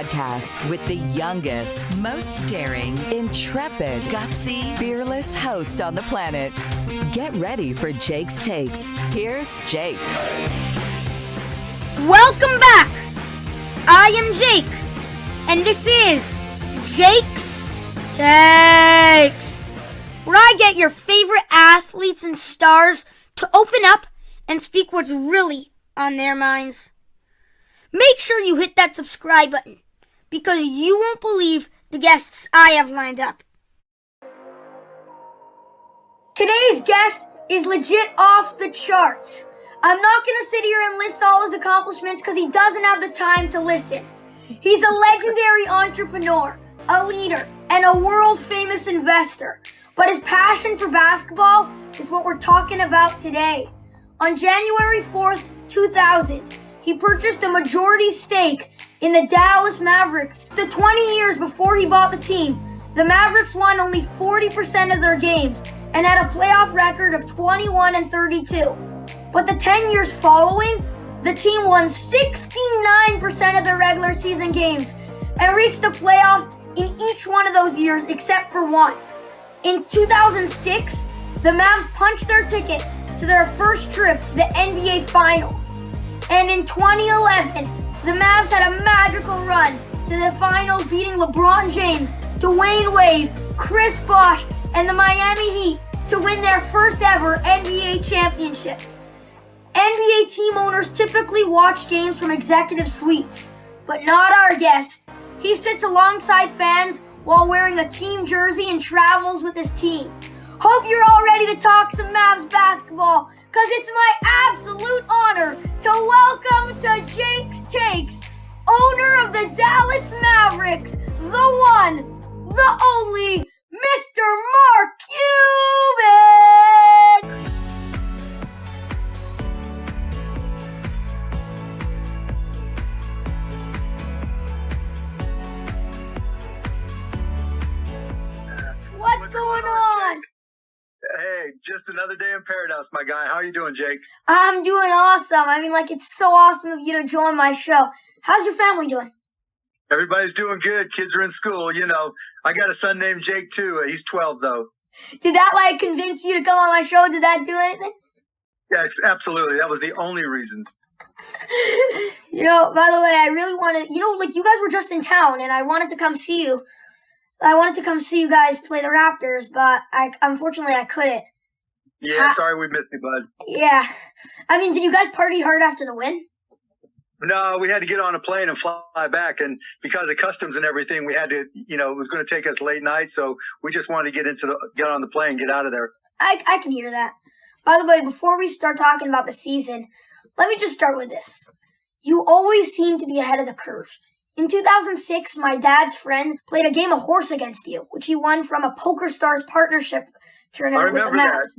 podcast with the youngest, most daring, intrepid, gutsy, fearless host on the planet. Get ready for Jake's Takes. Here's Jake. Welcome back. I am Jake, and this is Jake's Takes, where I get your favorite athletes and stars to open up and speak what's really on their minds. Make sure you hit that subscribe button, because you won't believe the guests I have lined up. Today's guest is legit off the charts. I'm not going to sit here and list all his accomplishments because he doesn't have the time to listen. He's a legendary entrepreneur, a leader, and a world-famous investor. But his passion for basketball is what we're talking about today. On January 4th, 2000, he purchased a majority stake in the Dallas Mavericks. The 20 years before he bought the team, the Mavericks won only 40% of their games and had a playoff record of 21-32. But the 10 years following, the team won 69% of their regular season games and reached the playoffs in each one of those years except for one. In 2006, the Mavs punched their ticket to their first trip to the NBA Finals. And in 2011, the Mavs had a magical run to the finals, beating LeBron James, Dwayne Wade, Chris Bosh, and the Miami Heat to win their first ever NBA championship. NBA team owners typically watch games from executive suites, but not our guest. He sits alongside fans while wearing a team jersey and travels with his team. Hope you're all ready to talk some Mavs basketball, because it's my absolute honor to welcome to Jake's Takes, owner of the Dallas Mavericks, the one, the only, Mr. Mark Cuban! What's going on? Hey, just another day in paradise, my guy. How are you doing, Jake? I'm doing awesome. It's so awesome of you to join my show. How's your family doing? Everybody's doing good. Kids are in school. I got a son named Jake, too. He's 12, though. Did that, convince you to come on my show? Did that do anything? Yeah, absolutely. That was the only reason. By the way, I really wanted, you guys were just in town, and I wanted to come see you. I wanted to come see you guys play the Raptors, but unfortunately I couldn't. Yeah, sorry we missed you, bud. Yeah. Did you guys party hard after the win? No, we had to get on a plane and fly back. And because of customs and everything, we had to, it was going to take us late night. So we just wanted to get on the plane, get out of there. I can hear that. By the way, before we start talking about the season, let me just start with this. You always seem to be ahead of the curve. In 2006, my dad's friend played a game of horse against you, which he won from a PokerStars partnership tournament with the Mavs.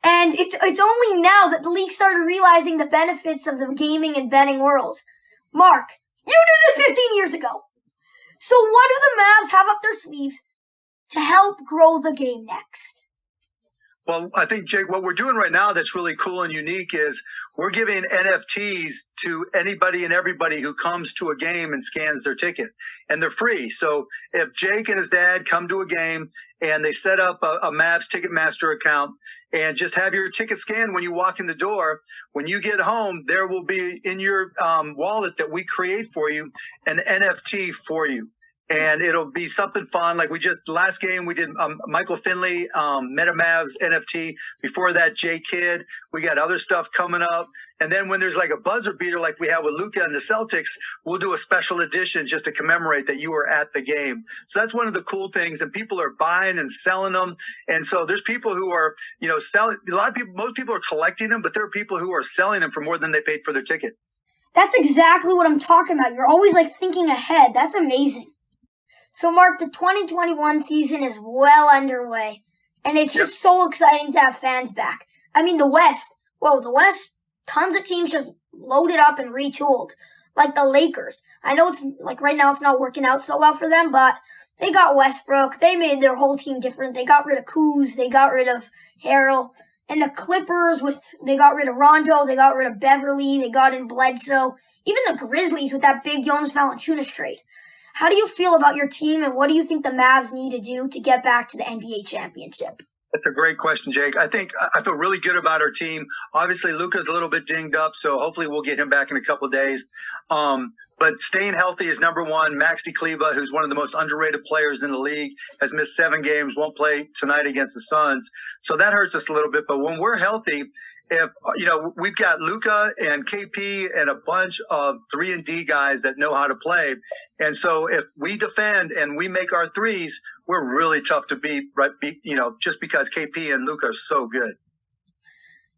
And it's only now that the league started realizing the benefits of the gaming and betting world. Mark, you knew this 15 years ago. So what do the Mavs have up their sleeves to help grow the game next? Well, I think, Jake, what we're doing right now that's really cool and unique is we're giving NFTs to anybody and everybody who comes to a game and scans their ticket. And they're free. So if Jake and his dad come to a game and they set up a Mavs Ticketmaster account and just have your ticket scanned when you walk in the door, when you get home, there will be in your wallet that we create for you an NFT for you. And it'll be something fun. Like last game, we did Michael Finley, Meta Mavs NFT. Before that, J Kidd. We got other stuff coming up. And then when there's like a buzzer beater like we have with Luka and the Celtics, we'll do a special edition just to commemorate that you were at the game. So that's one of the cool things. And people are buying and selling them. And so there's people who are, selling. Most people are collecting them, but there are people who are selling them for more than they paid for their ticket. That's exactly what I'm talking about. You're always thinking ahead. That's amazing. So, Mark, the 2021 season is well underway, and it's just so exciting to have fans back. The West, tons of teams just loaded up and retooled, like the Lakers. I know it's right now it's not working out so well for them, but they got Westbrook. They made their whole team different. They got rid of Kuz. They got rid of Harrell. And the Clippers, they got rid of Rondo. They got rid of Beverly. They got in Bledsoe. Even the Grizzlies with that big Jonas Valanciunas trade. How do you feel about your team, and what do you think the Mavs need to do to get back to the NBA championship? That's a great question, Jake. I think I feel really good about our team. Obviously, Luka's a little bit dinged up, so hopefully we'll get him back in a couple of days. But staying healthy is number one. Maxi Kleba, who's one of the most underrated players in the league, has missed 7 games, won't play tonight against the Suns. So that hurts us a little bit. But when we're healthy, if we've got Luka and KP and a bunch of 3-and-D guys that know how to play. And so if we defend and we make our threes, we're really tough to beat, right? Just because KP and Luka are so good.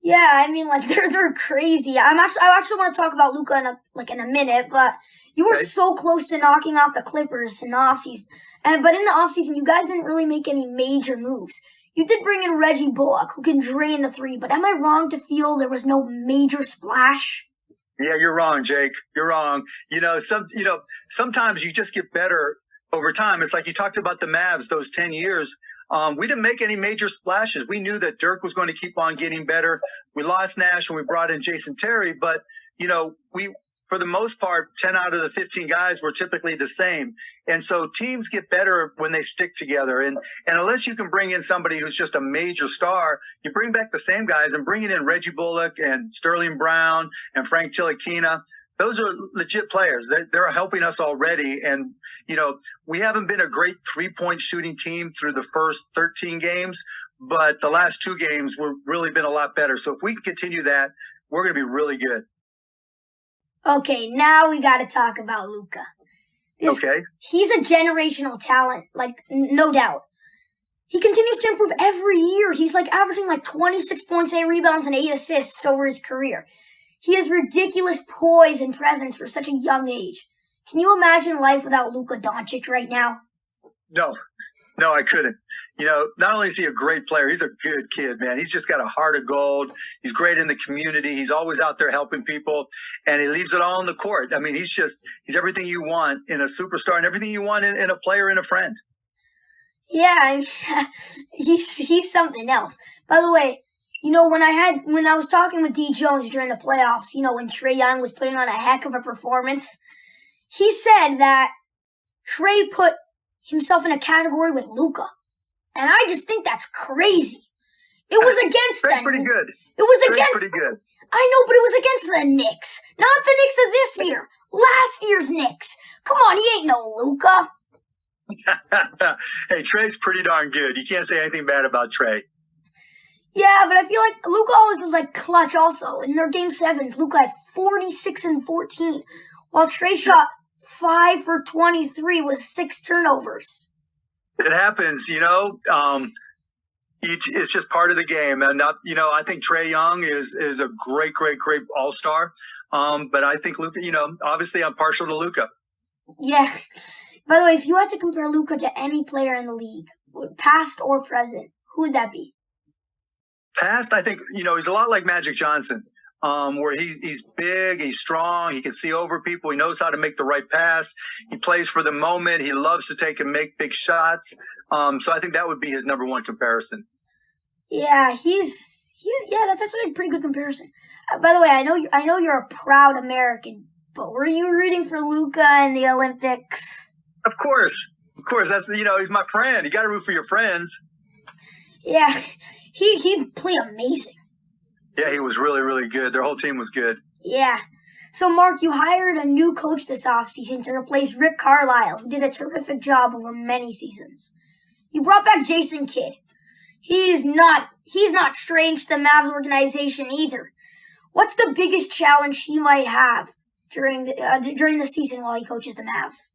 Yeah, I mean, like they're crazy. I actually want to talk about Luka in a minute, but you were so close to knocking off the Clippers in the offseason. But in the offseason, you guys didn't really make any major moves. You did bring in Reggie Bullock, who can drain the 3, but am I wrong to feel there was no major splash? Yeah, you're wrong, Jake. You're wrong. Sometimes you just get better over time. It's like you talked about the Mavs, those 10 years. We didn't make any major splashes. We knew that Dirk was going to keep on getting better. We lost Nash and we brought in Jason Terry, but for the most part, 10 out of the 15 guys were typically the same. And so teams get better when they stick together. And unless you can bring in somebody who's just a major star, you bring back the same guys, and bringing in Reggie Bullock and Sterling Brown and Frank Ntilikina. Those are legit players. They're helping us already. And, we haven't been a great 3-point shooting team through the first 13 games, but the last 2 games we've really been a lot better. So if we can continue that, we're going to be really good. Okay, now we got to talk about Luka. Okay. He's a generational talent, no doubt. He continues to improve every year. He's averaging 26 points, 8 rebounds, and 8 assists over his career. He has ridiculous poise and presence for such a young age. Can you imagine life without Luka Doncic right now? No, I couldn't. Not only is he a great player, he's a good kid, man. He's just got a heart of gold. He's great in the community. He's always out there helping people, and he leaves it all on the court. I mean, he's everything you want in a superstar and everything you want in a player and a friend. Yeah, he's something else. By the way, when I was talking with D. Jones during the playoffs, when Trae Young was putting on a heck of a performance, he said that Trae put himself in a category with Luka. And I just think that's crazy. It was against them. Pretty good. It was Trae's against. pretty good. I know, but it was against the Knicks, not the Knicks of this year. Last year's Knicks. Come on, he ain't no Luka. Hey, Trae's pretty darn good. You can't say anything bad about Trae. Yeah, but I feel like Luka always was clutch also. In their game 7s, Luka had 46 and 14, while Trae shot 5 for 23 with 6 turnovers. It happens, it's just part of the game. And, I think Trae Young is a great, great, great all-star. But I think Luka, obviously I'm partial to Luka. Yeah. By the way, if you had to compare Luka to any player in the league, past or present, who would that be? Past, I think, he's a lot like Magic Johnson, where he's big, he's strong, he can see over people, he knows how to make the right pass, he plays for the moment, he loves to take and make big shots. So I think that would be his number one comparison. Yeah, that's actually a pretty good comparison. By the way, I know you're a proud American, but were you rooting for Luka in the Olympics? Of course. That's he's my friend. You got to root for your friends. Yeah, he played amazing. Yeah, he was really, really good. Their whole team was good. Yeah. So, Mark, you hired a new coach this offseason to replace Rick Carlisle, who did a terrific job over many seasons. You brought back Jason Kidd. He's not strange to the Mavs organization either. What's the biggest challenge he might have during the season while he coaches the Mavs?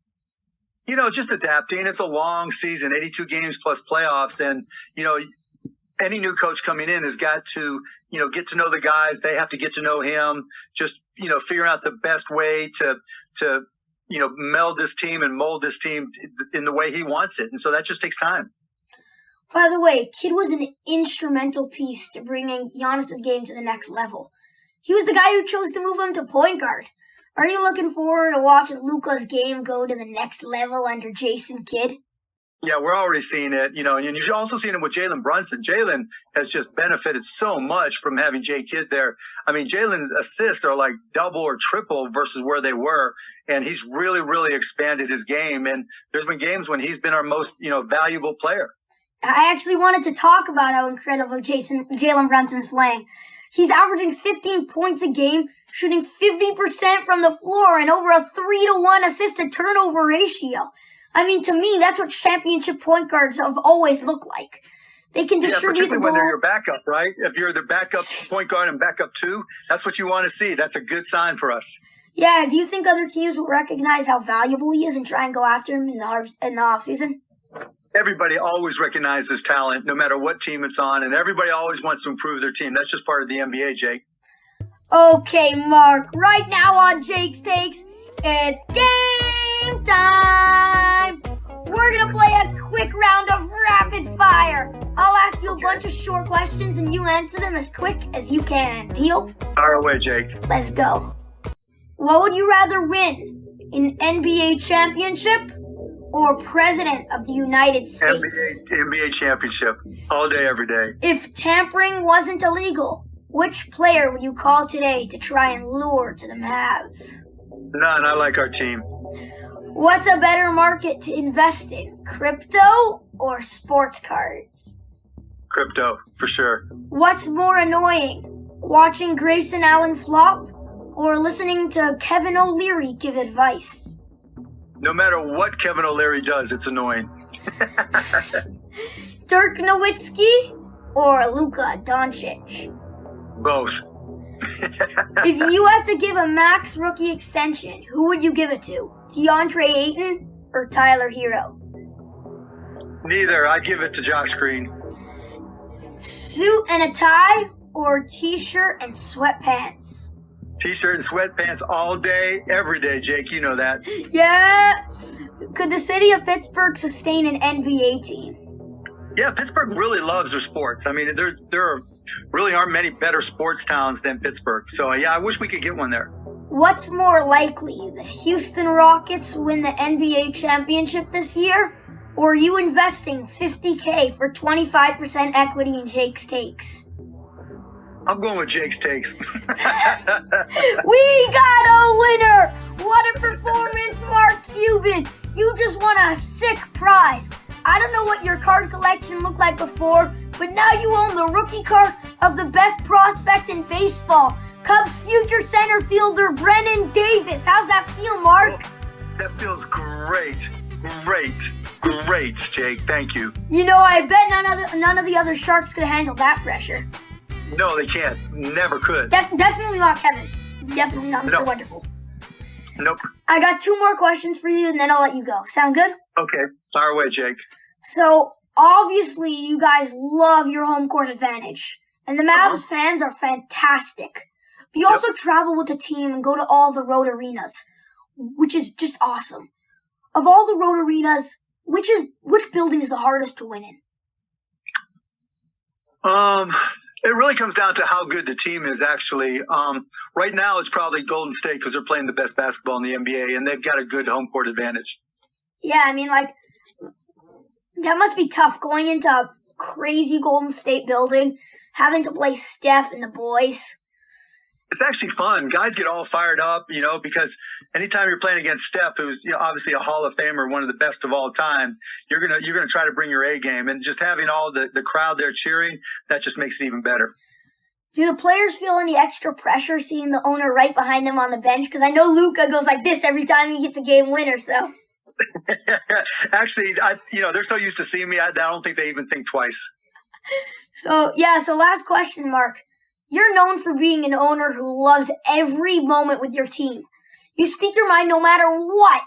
Just adapting. It's a long season, 82 games plus playoffs. And, any new coach coming in has got to, get to know the guys. They have to get to know him. Just, figuring out the best way to meld this team and mold this team in the way he wants it. And so that just takes time. By the way, Kidd was an instrumental piece to bringing Giannis's game to the next level. He was the guy who chose to move him to point guard. Are you looking forward to watching Luka's game go to the next level under Jason Kidd? Yeah, we're already seeing it, and you've also seen it with Jalen Brunson. Jalen has just benefited so much from having Jay Kidd there. I mean, Jalen's assists are like double or triple versus where they were, and he's really, really expanded his game. And there's been games when he's been our most, valuable player. I actually wanted to talk about how incredible Jalen Brunson's playing. He's averaging 15 points a game, shooting 50% from the floor, and over a 3-to-1 assist-to-turnover ratio. I mean, to me, that's what championship point guards have always looked like. They can distribute the ball. When they're your backup, right? If you're the backup point guard and backup two, that's what you want to see. That's a good sign for us. Yeah, do you think other teams will recognize how valuable he is and try and go after him in the offseason? Everybody always recognizes talent, no matter what team it's on, and everybody always wants to improve their team. That's just part of the NBA, Jake. Okay, Mark, right now on Jake's Takes, it's game time! We're going to play a quick round of rapid fire. I'll ask you a bunch of short questions and you answer them as quick as you can. Deal? Fire away, Jake. Let's go. What would you rather win, an NBA championship or president of the United States? NBA championship. All day, every day. If tampering wasn't illegal, which player would you call today to try and lure to the Mavs? None. I like our team. What's a better market to invest in, crypto or sports cards? Crypto, for sure. What's more annoying, watching Grayson Allen flop or listening to Kevin O'Leary give advice? No matter what Kevin O'Leary does, it's annoying. Dirk Nowitzki or Luka Doncic? Both. If you had to give a max rookie extension, who would you give it to? DeAndre Ayton or Tyler Hero? Neither. I'd give it to Josh Green. Suit and a tie or t-shirt and sweatpants? T-shirt and sweatpants all day, every day, Jake. You know that. Yeah. Could the city of Pittsburgh sustain an NBA team? Yeah, Pittsburgh really loves their sports. I mean, there really aren't many better sports towns than Pittsburgh. So, yeah, I wish we could get one there. What's more likely, the Houston Rockets win the NBA championship this year, or you investing $50K for 25% equity in Jake's Takes? I'm going with Jake's Takes. We got a winner! What a performance, Mark Cuban! You just won a sick prize. I don't know what your card collection looked like before, but now you own the rookie card of the best prospect in baseball, Cubs future center fielder Brennan Davis. How's that feel, Mark? That feels great. Great, Jake. Thank you. You know, I bet none of the other Sharks could handle that pressure. No, they can't. Never could. Definitely not Kevin. Definitely not Mr. Wonderful. Nope. I got 2 more questions for you, and then I'll let you go. Sound good? Okay. Fire away, Jake. So, obviously, you guys love your home court advantage. And the Mavs fans are fantastic. But you also travel with the team and go to all the road arenas, which is just awesome. Of all the road arenas, which building is the hardest to win in? It really comes down to how good the team is, actually. Right now, it's probably Golden State because they're playing the best basketball in the NBA, and they've got a good home court advantage. Yeah, I mean, like, that must be tough going into a crazy Golden State building, having to play Steph and the boys. It's actually fun. Guys get all fired up, because anytime you're playing against Steph, who's obviously a Hall of Famer, one of the best of all time, you're gonna try to bring your A game, and just having all the crowd there cheering, that just makes it even better. Do the players feel any extra pressure seeing the owner right behind them on the bench? Because I know Luka goes like this every time he gets a game winner. So. Actually, they're so used to seeing me, I don't think they even think twice. So last question, Mark. You're known for being an owner who loves every moment with your team. You speak your mind no matter what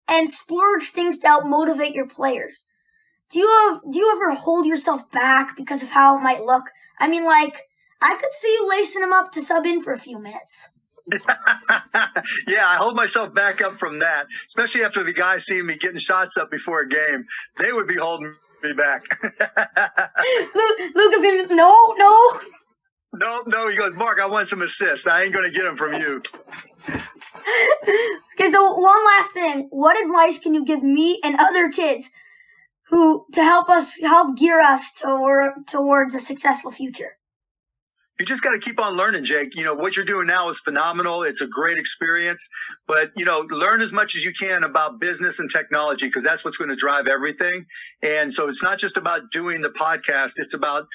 and splurge things to help motivate your players. Do you ever hold yourself back because of how it might look? I mean, like, I could see you lacing them up to sub in for a few minutes. Yeah, I hold myself back up from that, especially after the guys see me getting shots up before a game. They would be holding me back. Luka's in, no. No, he goes, Mark, I want some assists. I ain't going to get them from you. Okay, so one last thing. What advice can you give me and other kids to help gear us towards a successful future. You just got to keep on learning, Jake. What you're doing now is phenomenal. It's a great experience, but, learn as much as you can about business and technology, because that's what's going to drive everything. And so it's not just about doing the podcast. It's about,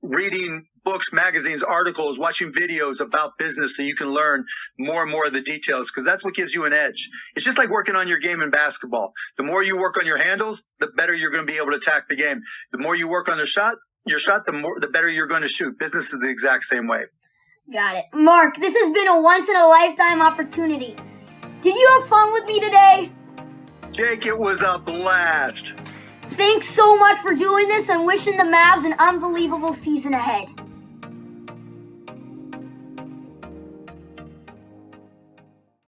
reading books, magazines, articles, watching videos about business so you can learn more and more of the details, because that's what gives you an edge. It's just like working on your game in basketball. The more you work on your handles, the better you're going to be able to attack the game. The more you work on your shot, the better you're going to shoot. Business is the exact same way. Got it. Mark, this has been a once-in-a-lifetime opportunity. Did you have fun with me today? Jake, it was a blast. Thanks so much for doing this and wishing the Mavs an unbelievable season ahead.